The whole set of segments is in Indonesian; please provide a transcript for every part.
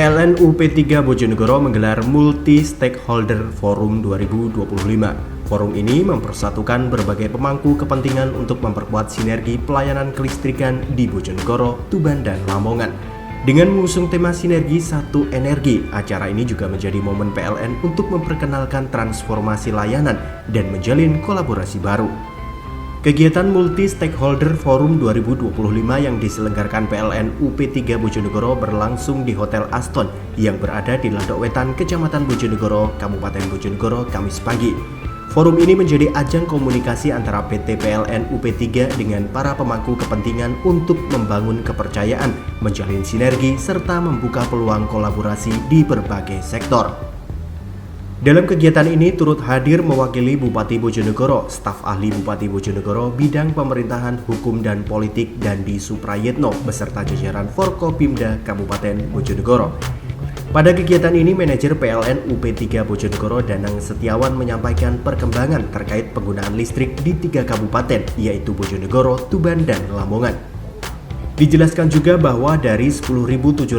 PLN UP3 Bojonegoro menggelar Multi Stakeholder Forum 2025. Forum ini mempersatukan berbagai pemangku kepentingan untuk memperkuat sinergi pelayanan kelistrikan di Bojonegoro, Tuban, dan Lamongan. Dengan mengusung tema Sinergi Satu Energi, acara ini juga menjadi momen PLN untuk memperkenalkan transformasi layanan dan menjalin kolaborasi baru. Kegiatan Multi Stakeholder Forum 2025 yang diselenggarakan PLN UP3 Bojonegoro berlangsung di Hotel Aston yang berada di Landok Wetan, Kecamatan Bojonegoro, Kabupaten Bojonegoro, Kamis pagi. Forum ini menjadi ajang komunikasi antara PT PLN UP3 dengan para pemangku kepentingan untuk membangun kepercayaan, menjalin sinergi, serta membuka peluang kolaborasi di berbagai sektor. Dalam kegiatan ini turut hadir mewakili Bupati Bojonegoro, staf ahli Bupati Bojonegoro, bidang pemerintahan, hukum dan politik Dandi Suprayetno beserta jajaran Forkopimda Kabupaten Bojonegoro. Pada kegiatan ini, manajer PLN UP3 Bojonegoro Danang Setiawan menyampaikan perkembangan terkait penggunaan listrik di 3 kabupaten, yaitu Bojonegoro, Tuban, dan Lamongan. Dijelaskan juga bahwa dari 10.712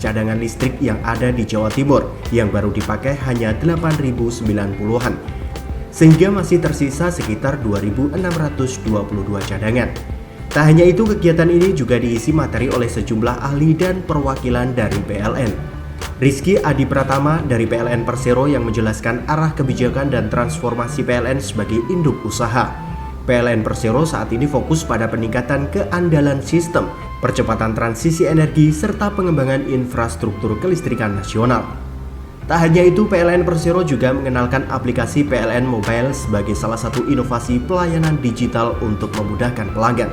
cadangan listrik yang ada di Jawa Timur, yang baru dipakai hanya 8.090-an, sehingga masih tersisa sekitar 2.622 cadangan. Tak hanya itu, kegiatan ini juga diisi materi oleh sejumlah ahli dan perwakilan dari PLN. Rizky Adi Pratama dari PLN Persero yang menjelaskan arah kebijakan dan transformasi PLN sebagai induk usaha. PLN Persero saat ini fokus pada peningkatan keandalan sistem, percepatan transisi energi, serta pengembangan infrastruktur kelistrikan nasional. Tak hanya itu, PLN Persero juga mengenalkan aplikasi PLN Mobile sebagai salah satu inovasi pelayanan digital untuk memudahkan pelanggan.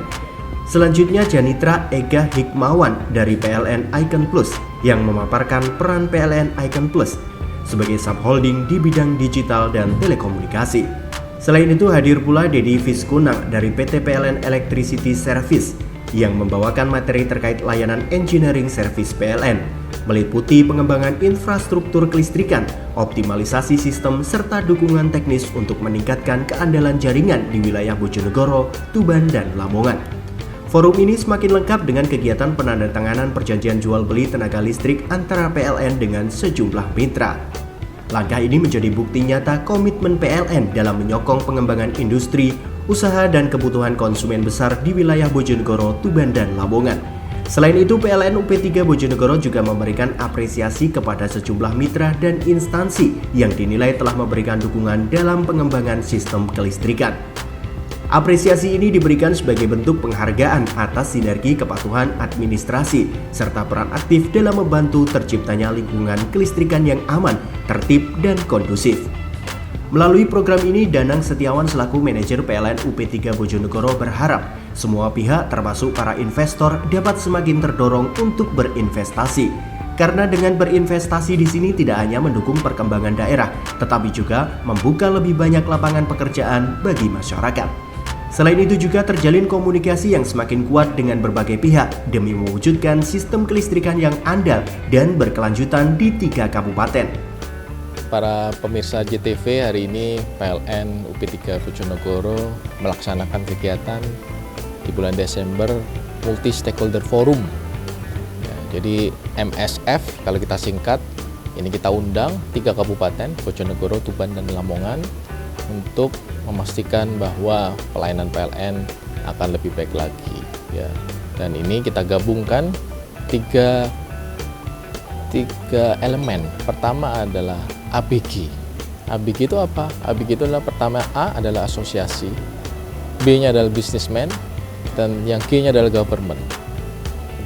Selanjutnya, Janitra Ega Hikmawan dari PLN Icon Plus yang memaparkan peran PLN Icon Plus sebagai subholding di bidang digital dan telekomunikasi. Selain itu, hadir pula Dedi Fiskunang dari PT PLN Electricity Service yang membawakan materi terkait layanan engineering service PLN, meliputi pengembangan infrastruktur kelistrikan, optimalisasi sistem, serta dukungan teknis untuk meningkatkan keandalan jaringan di wilayah Bojonegoro, Tuban, dan Lamongan. Forum ini semakin lengkap dengan kegiatan penandatanganan perjanjian jual beli tenaga listrik antara PLN dengan sejumlah mitra. Langkah ini menjadi bukti nyata komitmen PLN dalam menyokong pengembangan industri, usaha, dan kebutuhan konsumen besar di wilayah Bojonegoro, Tuban, dan Lamongan. Selain itu, PLN UP3 Bojonegoro juga memberikan apresiasi kepada sejumlah mitra dan instansi yang dinilai telah memberikan dukungan dalam pengembangan sistem kelistrikan. Apresiasi ini diberikan sebagai bentuk penghargaan atas sinergi kepatuhan administrasi serta peran aktif dalam membantu terciptanya lingkungan kelistrikan yang aman, tertib, dan kondusif. Melalui program ini, Danang Setiawan selaku manajer PLN UP3 Bojonegoro berharap semua pihak termasuk para investor dapat semakin terdorong untuk berinvestasi. Karena dengan berinvestasi di sini tidak hanya mendukung perkembangan daerah, tetapi juga membuka lebih banyak lapangan pekerjaan bagi masyarakat. Selain itu juga terjalin komunikasi yang semakin kuat dengan berbagai pihak demi mewujudkan sistem kelistrikan yang andal dan berkelanjutan di 3 kabupaten. Para pemirsa JTV, hari ini PLN UP3 Bojonegoro melaksanakan kegiatan di bulan Desember Multi Stakeholder Forum. Ya, jadi MSF kalau kita singkat, ini kita undang 3 kabupaten Bojonegoro, Tuban, dan Lamongan untuk memastikan bahwa pelayanan PLN akan lebih baik lagi, ya. Dan ini kita gabungkan tiga elemen. Pertama adalah ABG. ABG itu apa? ABG itu adalah pertama, A adalah asosiasi, B-nya adalah businessman, dan yang G-nya adalah government.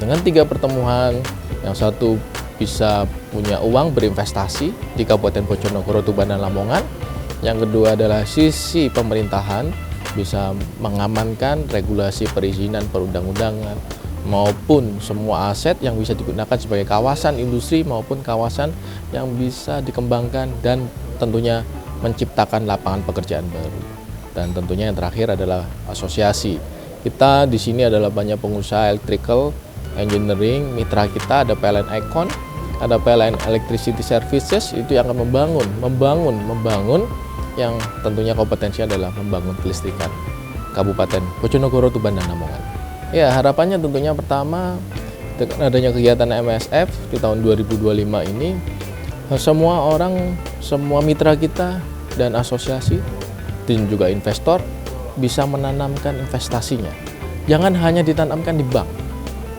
Dengan 3 pertemuan, yang satu bisa punya uang berinvestasi di Kabupaten Bojonegoro, Tuban, dan Lamongan. Yang kedua adalah sisi pemerintahan, bisa mengamankan regulasi perizinan perundang-undangan maupun semua aset yang bisa digunakan sebagai kawasan industri maupun kawasan yang bisa dikembangkan dan tentunya menciptakan lapangan pekerjaan baru. Dan tentunya yang terakhir adalah asosiasi. Kita di sini adalah banyak pengusaha electrical, engineering, mitra kita ada PLN Icon, ada PLN Electricity Services, itu yang akan membangun yang tentunya kompetensi adalah membangun kelistrikan Kabupaten Bojonegoro, Tuban, dan Lamongan. Ya, harapannya tentunya pertama Dengan adanya kegiatan MSF di tahun 2025 ini, semua orang, semua mitra kita dan asosiasi dan juga investor bisa menanamkan investasinya. Jangan hanya ditanamkan di bank.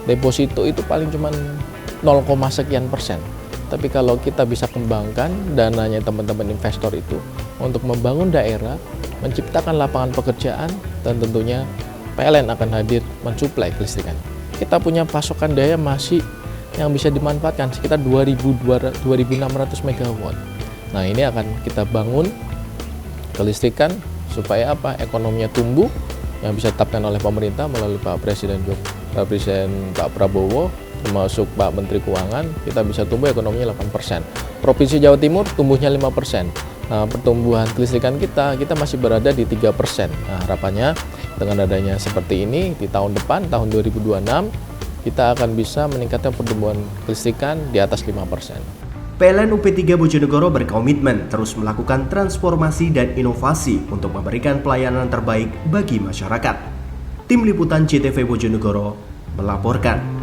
Deposito itu paling cuma 0, sekian persen. Tapi kalau kita bisa kembangkan dananya teman-teman investor itu untuk membangun daerah, menciptakan lapangan pekerjaan, dan tentunya PLN akan hadir mensuplai kelistrikan. Kita punya pasokan daya masih yang bisa dimanfaatkan sekitar 2.600 MW. Nah, ini akan kita bangun kelistrikan supaya apa? Ekonominya tumbuh yang bisa ditetapkan oleh pemerintah melalui Pak Presiden Pak Prabowo, termasuk Pak Menteri Keuangan, kita bisa tumbuh ekonominya 8%. Provinsi Jawa Timur tumbuhnya 5%. Nah, pertumbuhan kelistrikan kita masih berada di 3%. Nah, harapannya dengan adanya seperti ini di tahun depan, tahun 2026, kita akan bisa meningkatkan pertumbuhan kelistrikan di atas 5%. PLN UP3 Bojonegoro berkomitmen terus melakukan transformasi dan inovasi untuk memberikan pelayanan terbaik bagi masyarakat. Tim Liputan CTV Bojonegoro melaporkan.